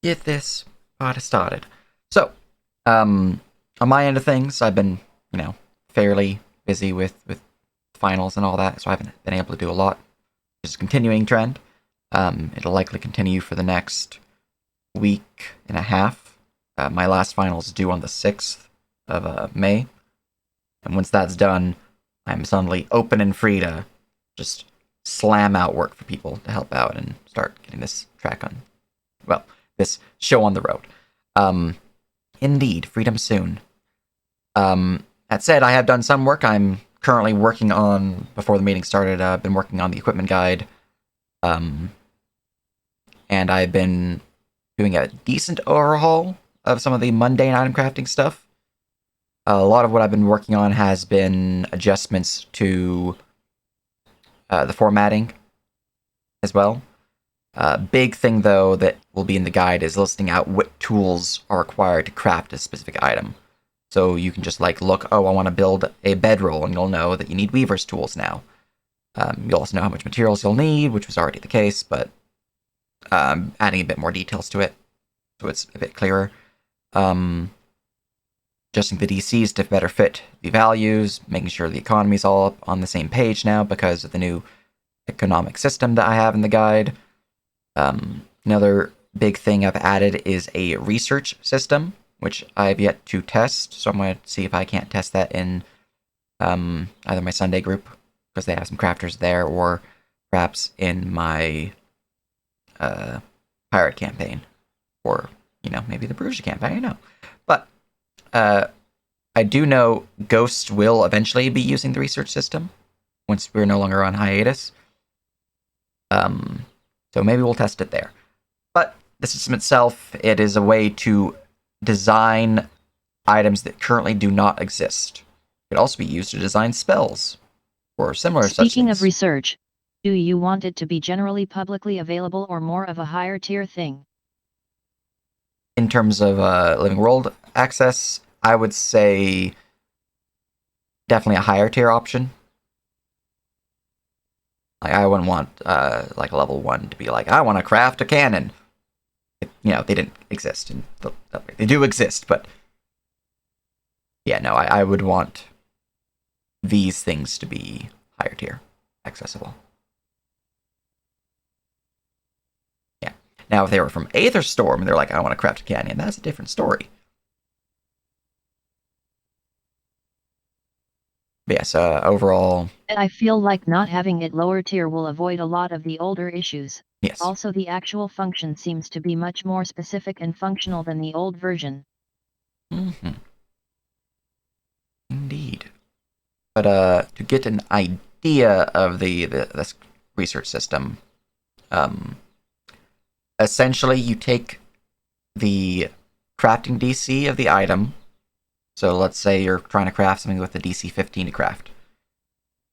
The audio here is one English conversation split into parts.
get this party started. So, um, on my end of things, I've been, fairly busy with finals and all that, so I haven't been able to do a lot. It's a continuing trend. It'll likely continue for the next week and a half. My last final is due on the 6th of May, and once that's done, I'm suddenly open and free to just slam out work for people to help out and start getting this track on. Well, this show on the road. Um, Indeed, freedom soon. That said, I have done some work. I'm currently working on, before the meeting started, I've been working on the equipment guide. Um, and I've been doing a decent overhaul of some of the mundane item crafting stuff. A lot of what I've been working on has been adjustments to the formatting as well. Big thing, though, that will be in the guide is listing out what tools are required to craft a specific item. So you can just look, oh, I want to build a bedroll, and you'll know that you need weaver's tools now. You'll also know how much materials you'll need, which was already the case, but adding a bit more details to it, so it's a bit clearer. Adjusting the DCs to better fit the values, making sure the economy's all up on the same page now because of the new economic system that I have in the guide. Another big thing I've added is a research system, which I've yet to test, so I'm going to see if I can't test that in either my Sunday group, because they have some crafters there, or perhaps in my pirate campaign, or, maybe the Bruges campaign, I don't know. But I do know Ghost will eventually be using the research system, once we're no longer on hiatus. So maybe we'll test it there. But the system itself, it is a way to design items that currently do not exist. It could also be used to design spells or similar such Speaking things. of research, do you want it to be generally publicly available or more of a higher tier thing? In terms of living world access, I would say definitely a higher tier option. I wouldn't want a level 1 to be like, I want to craft a cannon. They didn't exist. And they do exist, but yeah, no, I would want these things to be higher tier accessible. Yeah. Now, if they were from Aetherstorm and they're like, I want to craft a canyon, that's a different story. But yes, overall, I feel like not having it lower tier will avoid a lot of the older issues. yes. Also, the actual function seems to be much more specific and functional than the old version. Mm-hmm. Indeed. But to get an idea of this research system, essentially you take the crafting DC of the item. So let's say you're trying to craft something with a DC 15 to craft.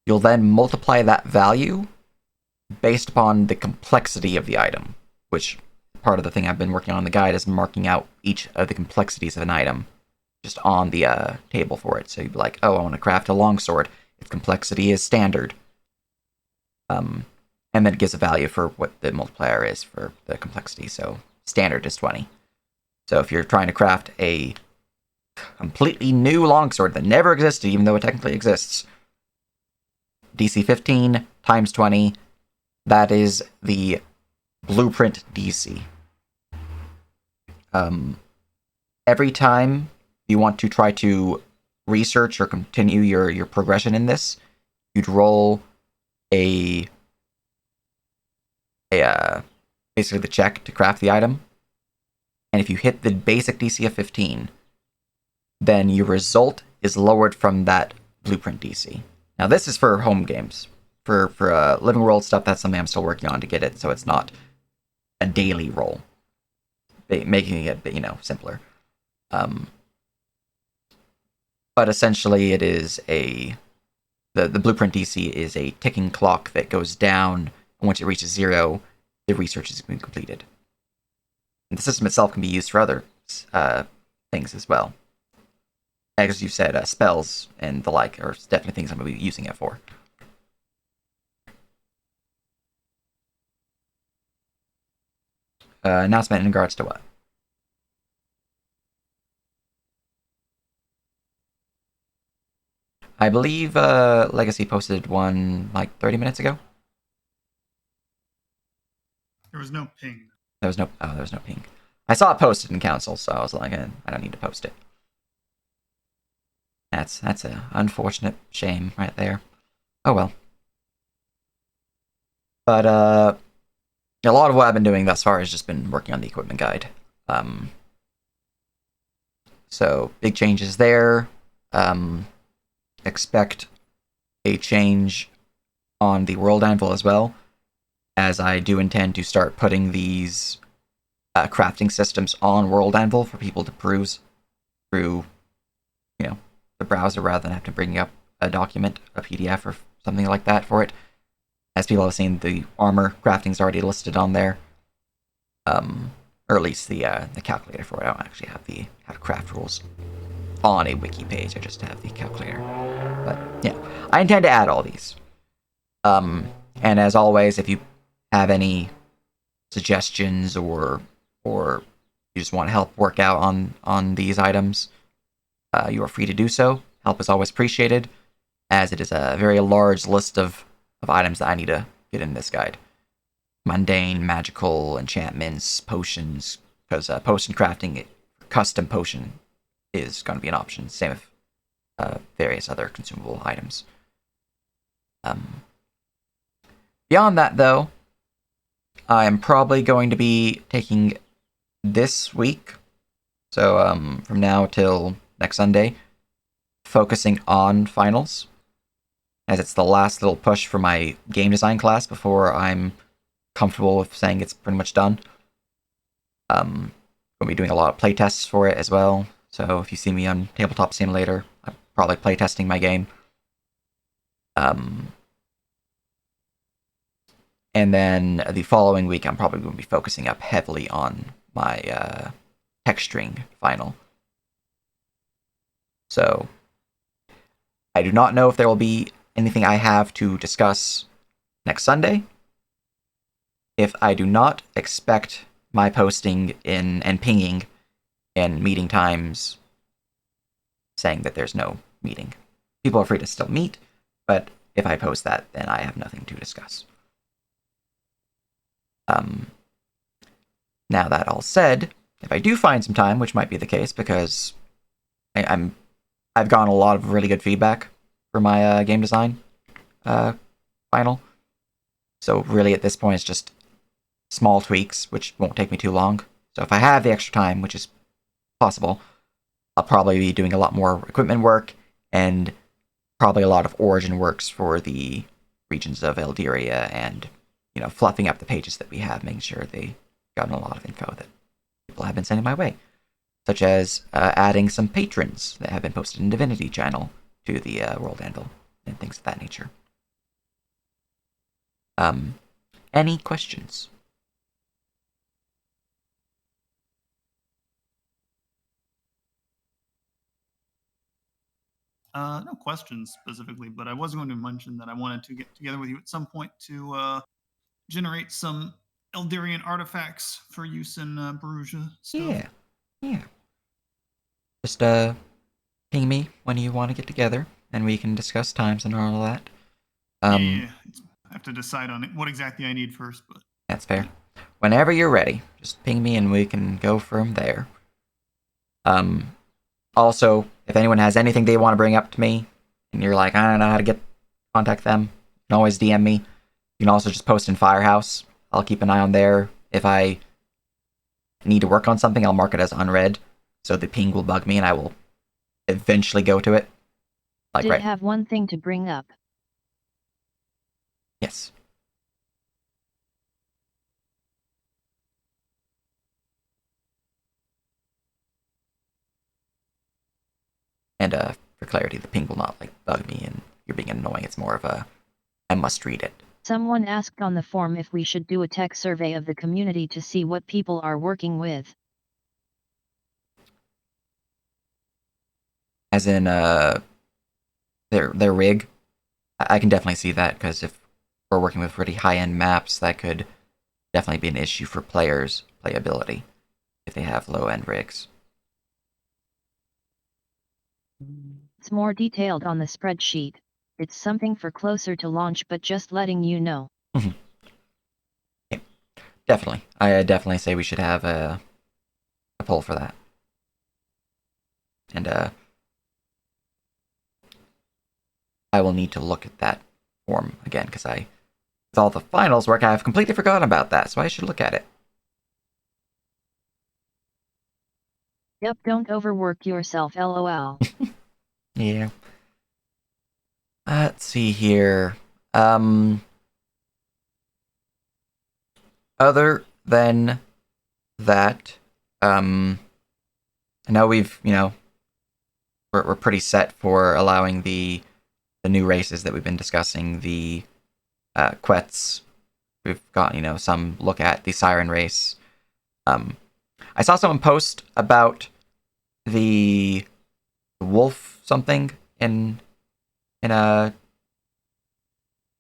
You'll then multiply that value based upon the complexity of the item, which part of the thing I've been working on in the guide is marking out each of the complexities of an item just on the table for it. So you'd be like, oh, I want to craft a longsword. Its complexity is standard. And then it gives a value for what the multiplier is for the complexity. So standard is 20. So if you're trying to craft a completely new longsword that never existed, even though it technically exists, DC 15 times 20, that is the blueprint DC. Every time you want to try to research or continue your progression in this, you'd roll a basically the check to craft the item. And if you hit the basic DC of 15, then your result is lowered from that blueprint DC. Now, this is for home games. For living world stuff, that's something I'm still working on to get it so it's not a daily roll, making it simpler. But essentially, it is the blueprint DC is a ticking clock that goes down, and once it reaches 0, the research has been completed. And the system itself can be used for other things as well. As you said, spells and the like are definitely things I'm going to be using it for. Announcement in regards to what? I believe Legacy posted one like 30 minutes ago. There was no ping. There was no ping. I saw it posted in Council, so I was like, I don't need to post it. That's an unfortunate shame right there. Oh well. But a lot of what I've been doing thus far has just been working on the equipment guide. Um, so big changes there. Expect a change on the World Anvil as well, as I do intend to start putting these crafting systems on World Anvil for people to peruse through, the browser rather than have to bring up a document, a PDF, or something like that for it. As people have seen, the armor crafting is already listed on there, or at least the calculator for it. I don't actually have the how to craft rules on a wiki page. I just have the calculator. But yeah, I intend to add all these. And as always, if you have any suggestions or you just want help work out on these items, you are free to do so. Help is always appreciated, as it is a very large list of items that I need to get in this guide. Mundane, magical, enchantments, potions, because potion crafting, custom potion, is going to be an option. Same with various other consumable items. Beyond that, though, I am probably going to be taking this week, so from now till next Sunday, focusing on finals, as it's the last little push for my game design class before I'm comfortable with saying it's pretty much done. Going to be doing a lot of playtests for it as well, so if you see me on Tabletop Simulator, I'm probably playtesting my game. And then the following week, I'm probably going to be focusing up heavily on my texturing final. So, I do not know if there will be anything I have to discuss next Sunday. If I do not, expect my posting in and pinging in meeting times saying that there's no meeting. People are free to still meet, but if I post that, then I have nothing to discuss. Now that all said, if I do find some time, which might be the case because I've gotten a lot of really good feedback for my game design final. So really, at this point, it's just small tweaks, which won't take me too long. So if I have the extra time, which is possible, I'll probably be doing a lot more equipment work and probably a lot of origin works for the regions of Eldiria and, fluffing up the pages that we have, making sure they gotten a lot of info that people have been sending my way, such as adding some patrons that have been posted in Divinity channel to the World Anvil and things of that nature. Any questions? No questions specifically, but I was going to mention that I wanted to get together with you at some point to generate some Eldarian artifacts for use in Baruja stuff. Yeah. Just ping me when you want to get together, and we can discuss times and all of that. Yeah. I have to decide on it, what exactly I need first, but That's fair. Whenever you're ready, just ping me and we can go from there. Also, if anyone has anything they want to bring up to me, and you're like, I don't know how to contact them, you can always DM me. You can also just post in Firehouse. I'll keep an eye on there. If I need to work on something, I'll mark it as unread, so the ping will bug me and I will eventually go to it. Did have one thing to bring up. Yes. And for clarity, the ping will not bug me and you're being annoying. It's more of a I must read it. Someone asked on the forum if we should do a tech survey of the community to see what people are working with. As in their rig. I can definitely see that, because if we're working with pretty high-end maps, that could definitely be an issue for players' playability if they have low-end rigs. It's more detailed on the spreadsheet. It's something for closer to launch, but just letting you know. Yeah, definitely. I definitely say we should have a poll for that. And I will need to look at that form again, because with all the finals work, I've completely forgotten about that, so I should look at it. Yep, don't overwork yourself, lol. Yeah. Let's see here. Other than that, I know we're pretty set for allowing the new races that we've been discussing, the Quets. We've got, some look at the Siren race. I saw someone post about the wolf something in a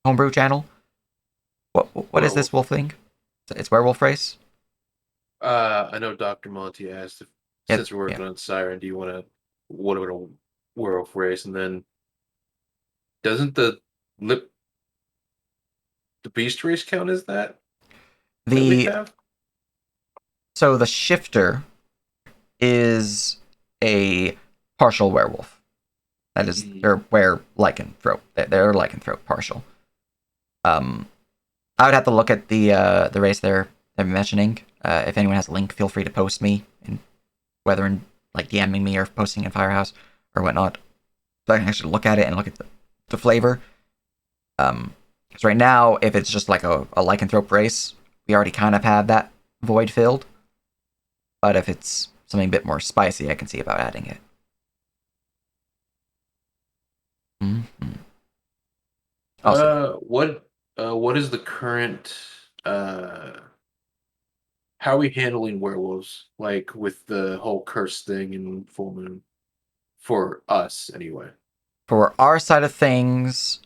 homebrew channel. What is this wolf thing? It's werewolf race. I know Dr. Monty asked if, since we're working on Siren, do you want to what about a werewolf race? And then doesn't the beast race count as that we have? So the shifter is a partial werewolf. That is, they're lycanthrope. They're lycanthrope partial. I would have to look at the race they're mentioning. If anyone has a link, feel free to post me, whether in like DMing me or posting in Firehouse or whatnot, so I can actually look at it and look at the flavor. Because right now, if it's just like a lycanthrope race, we already kind of have that void filled. But if it's something a bit more spicy, I can see about adding it. Mm-hmm. Also, what is the current how are we handling werewolves, like with the whole curse thing and full moon? For us, anyway. For our side of things,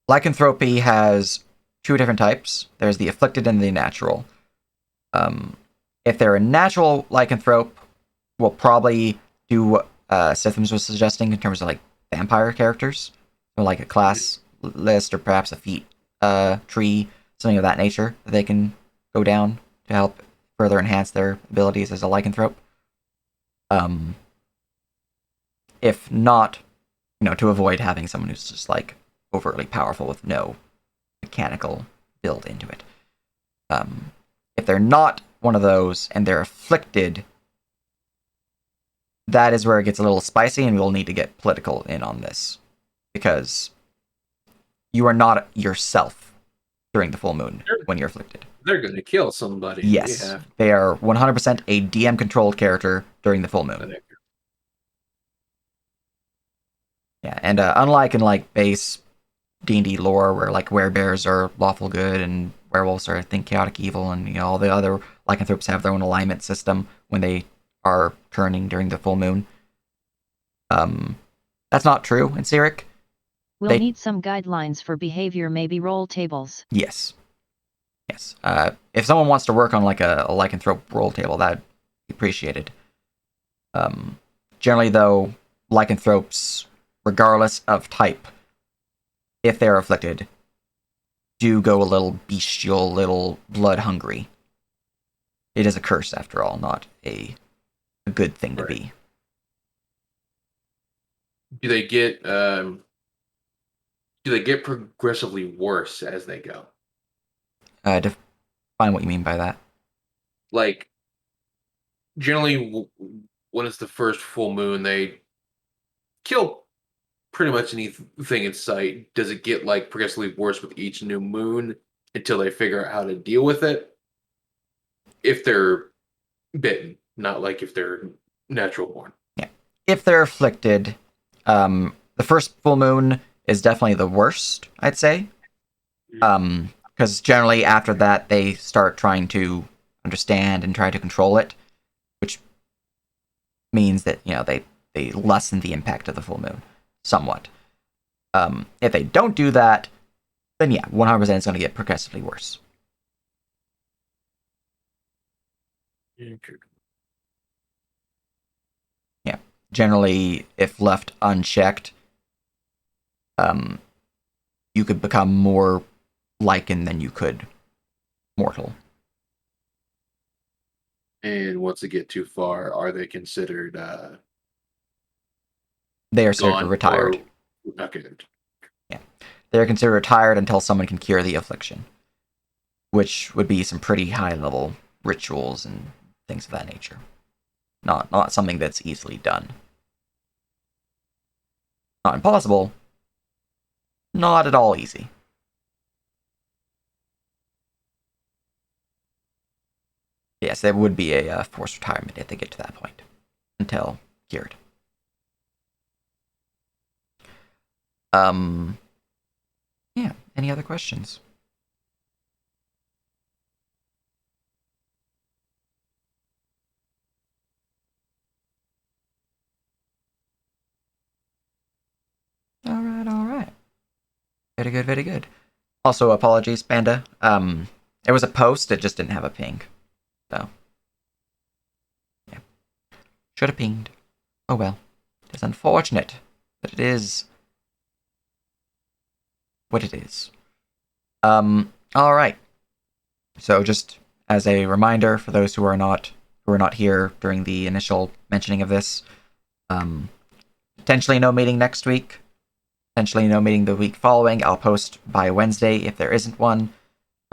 lycanthropy has two different types. There's the afflicted and the natural. If they're a natural lycanthrope, we'll probably do what Systems was suggesting in terms of like vampire characters, so like a class list or perhaps a feat tree, something of that nature that they can go down to help further enhance their abilities as a lycanthrope. If not, to avoid having someone who's just like overtly powerful with no mechanical build into it. If they're not one of those and they're afflicted, that is where it gets a little spicy, and we'll need to get political in on this, because you are not yourself during the full moon when you're afflicted. They're going to kill somebody. Yes, they are 100% a DM-controlled character during the full moon. Yeah, and unlike in like base D&D lore, where like werebears are lawful good and werewolves are, I think, chaotic evil, and all the other lycanthropes have their own alignment system when they are turning during the full moon. That's not true in Syrik. We'll need some guidelines for behavior, maybe roll tables. Yes. If someone wants to work on like a lycanthrope roll table, that'd be appreciated. Generally, though, lycanthropes, regardless of type, if they're afflicted, do go a little bestial, little blood hungry. It is a curse, after all, not a good thing to be. Do they get progressively worse as they go? Define what you mean by that. Like, generally, when it's the first full moon, they kill pretty much anything in sight. Does it get like progressively worse with each new moon until they figure out how to deal with it? If they're bitten, not like if they're natural born. Yeah. If they're afflicted, the first full moon is definitely the worst, I'd say. Because generally after that, they start trying to understand and try to control it, which means that, they lessen the impact of the full moon somewhat. If they don't do that, then yeah, 100% it's going to get progressively worse. Yeah. generally, if left unchecked, you could become more lichen than you could mortal. And once they get too far, are they considered They are considered gone retired. Or... Okay. They are considered retired until someone can cure the affliction, which would be some pretty high-level rituals and things of that nature. Not something that's easily done. Not impossible. Not at all easy. Yes, there would be a forced retirement if they get to that point, until cured. Yeah. Any other questions? All right. Very good, very good. Also, apologies, Panda. It was a post, it just didn't have a ping. So, yeah. Should have pinged. Oh well. It is unfortunate, but it is what it is. Alright. So just as a reminder for those who are not here during the initial mentioning of this, potentially no meeting next week. Potentially no meeting the week following. I'll post by Wednesday if there isn't one.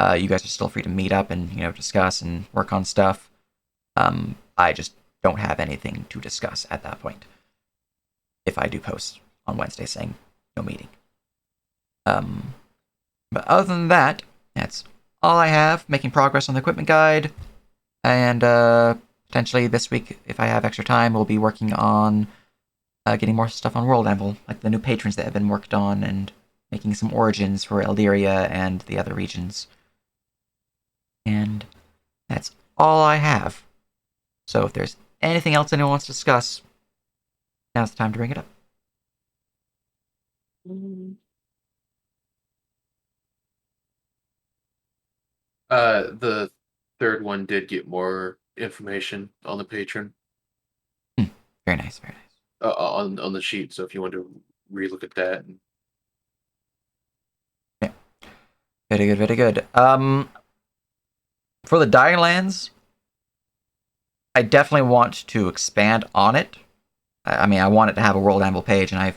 You guys are still free to meet up and discuss and work on stuff. I just don't have anything to discuss at that point. If I do post on Wednesday saying no meeting. But other than that, that's all I have. Making progress on the equipment guide, and potentially this week, if I have extra time, we'll be working on getting more stuff on World Anvil, like the new patrons that have been worked on, and making some origins for Eldiria and the other regions. And that's all I have. So if there's anything else anyone wants to discuss, now's the time to bring it up. The third one did get more information on the patron. Very nice, very nice. On the sheet, so if you want to relook at that. Yeah. Very good, very good. For the Dying Lands, I definitely want to expand on it. I mean, I want it to have a World Anvil page, and I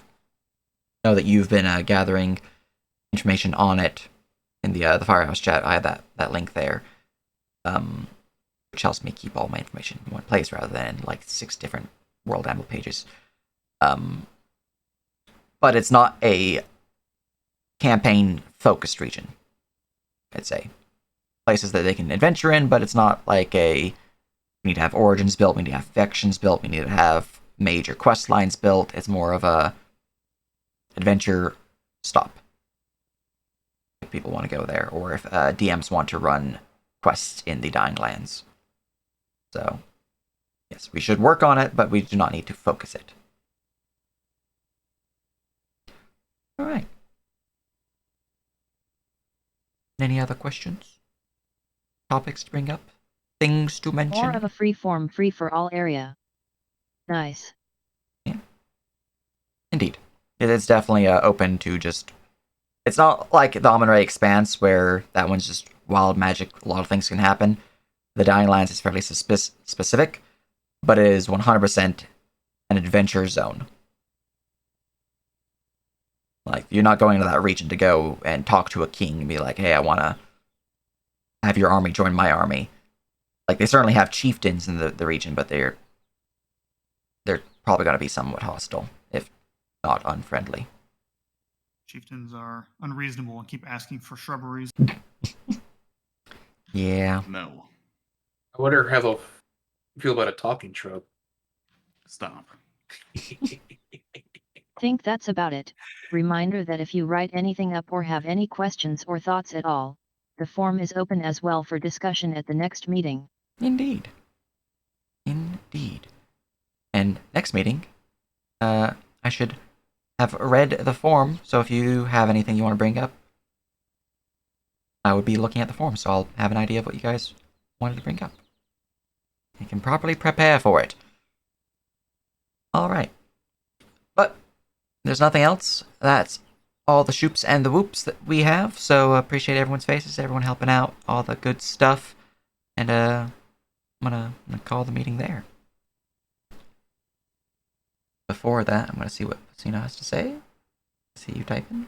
know that you've been gathering information on it in the Firehouse chat. I have that link there, which helps me keep all my information in one place rather than like 6 different World Anvil pages. But it's not a campaign-focused region. I'd say places that they can adventure in, but it's not like we need to have origins built, we need to have factions built, we need to have major quest lines built. It's more of a adventure stop if people want to go there, or if DMs want to run quests in the Dying Lands. So, yes, we should work on it, but we do not need to focus it. Alright. Any other questions? Topics to bring up? Things to mention? More of a free-form, free-for-all area. Nice. Yeah. Indeed. It is definitely open to just... It's not like the Amun-Re Expanse, where that one's just wild magic, a lot of things can happen. The Dying Lands is fairly specific, but it is 100% an adventure zone. Like, you're not going to that region to go and talk to a king and be like, hey, I want to have your army join my army. Like, they certainly have chieftains in the region, but they're probably going to be somewhat hostile, if not unfriendly. Chieftains are unreasonable and keep asking for shrubberies. Yeah. No. I wonder how they'll feel about a talking shrub. Stop. Think that's about it. Reminder that if you write anything up or have any questions or thoughts at all, the form is open as well for discussion at the next meeting. Indeed. Indeed. And next meeting, I should have read the form, so if you have anything you want to bring up, I would be looking at the form, so I'll have an idea of what you guys wanted to bring up. I can properly prepare for it. Alright. there's nothing else, that's all the shoops and the whoops that we have. So appreciate everyone's faces, everyone helping out, all the good stuff. And I'm gonna call the meeting there. Before that, I'm gonna see what Pacino has to say. See you typing.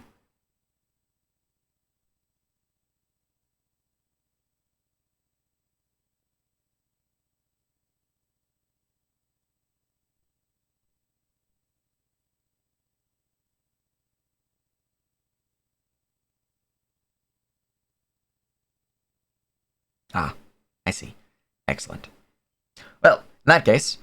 Ah, I see. Excellent. Well, in that case,